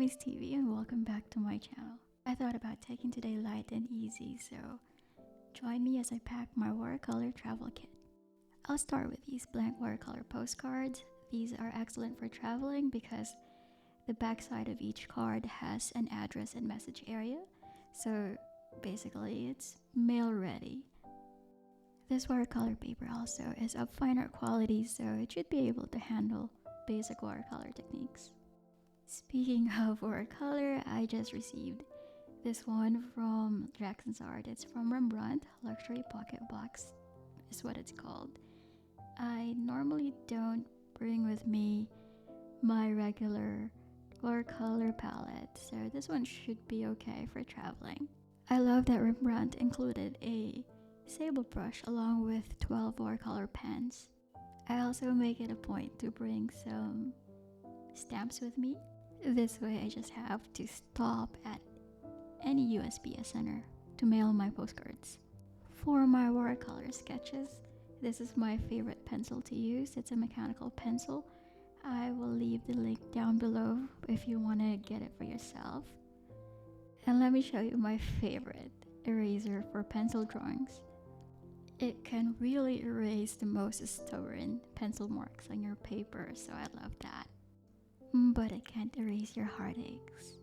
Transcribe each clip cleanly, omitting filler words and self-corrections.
is Stevie and welcome back to my channel. I thought about taking today light and easy, so join me as I pack my watercolor travel kit. I'll start with these blank watercolor postcards. These are excellent for traveling because the backside of each card has an address and message area, so basically it's mail ready. This watercolor paper also is of fine art quality, so it should be able to handle basic watercolor techniques. Speaking of watercolor, I just received this one from Jackson's Art. It's from Rembrandt, Luxury Pocket Box is what it's called. I normally don't bring with me my regular watercolor palette, so this one should be okay for traveling. I love that Rembrandt included a Sable brush along with 12 watercolor pens. I also make it a point to bring some stamps with me. This way I just have to stop at any USPS center to mail my postcards. For my watercolor sketches, this is my favorite pencil to use. It's a mechanical pencil. I will leave the link down below if you want to get it for yourself. And let me show you my favorite eraser for pencil drawings. It can really erase the most stubborn pencil marks on your paper, so I love that. But it can't erase your heartaches.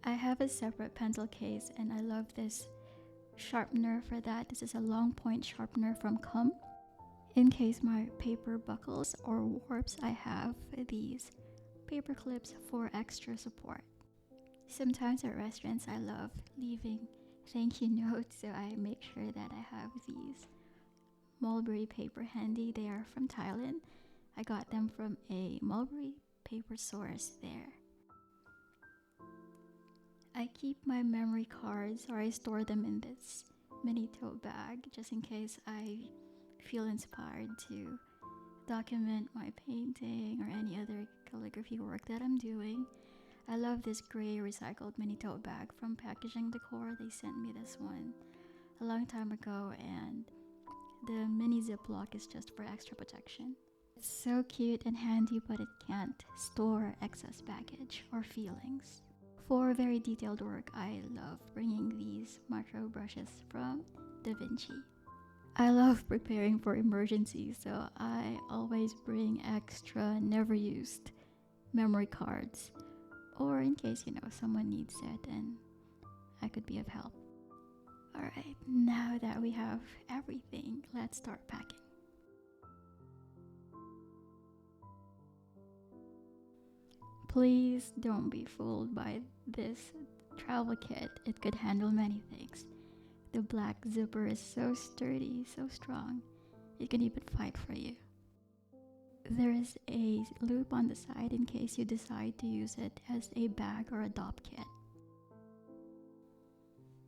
I have a separate pencil case and I love this sharpener for that. This is a long point sharpener from Cum. In case my paper buckles or warps, I have these paper clips for extra support. Sometimes at restaurants I love leaving thank you notes, so I make sure that I have these mulberry paper handy. They are from Thailand. I got them from a mulberry paper source there. I keep my memory cards, or I store them in this mini tote bag just in case I feel inspired to document my painting or any other calligraphy work that I'm doing. I love this gray recycled mini tote bag from Packaging Decor. They sent me this one a long time ago, and the mini ziplock is just for extra protection. It's so cute and handy, but it can't store excess baggage or feelings. For very detailed work, I love bringing these micro brushes from Da Vinci. I love preparing for emergencies, so I always bring extra never used memory cards, or in case someone needs it and I could be of help. Alright, now that we have everything, let's start packing. Please don't be fooled by this travel kit. It could handle many things. The black zipper is so sturdy, so strong, it can even fight for you. There is a loop on the side in case you decide to use it as a bag or a dop kit.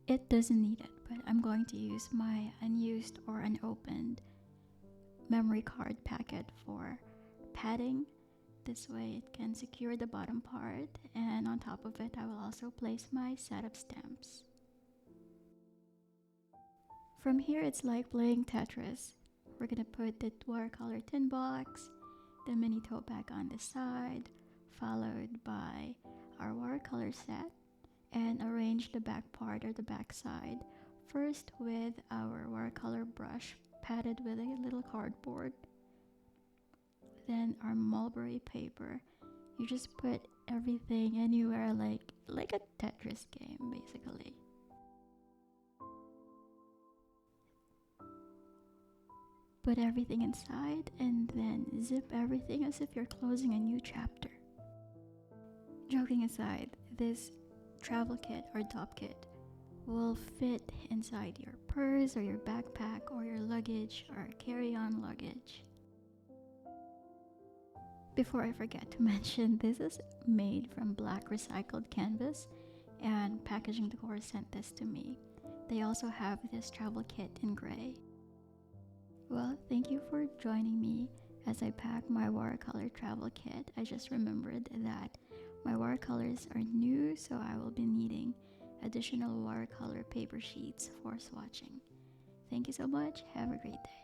It doesn't need it, but I'm going to use my unused or unopened memory card packet for padding. This way it can secure the bottom part, and on top of it I will also place my set of stamps. From here it's like playing Tetris. We're gonna put the watercolor tin box, the mini tote bag on the side, followed by our watercolor set, and arrange the back part or the back side first with our watercolor brush padded with a little cardboard. Then our mulberry paper. You just put everything anywhere like a Tetris game basically. Put everything inside and then zip everything as if you're closing a new chapter. Joking aside, this travel kit or dop kit will fit inside your purse or your backpack or your luggage or carry-on luggage. Before I forget to mention, this is made from black recycled canvas, and Packaging Decor sent this to me. They also have this travel kit in gray. Well, thank you for joining me as I pack my watercolor travel kit. I just remembered that my watercolors are new, so I will be needing additional watercolor paper sheets for swatching. Thank you so much. Have a great day.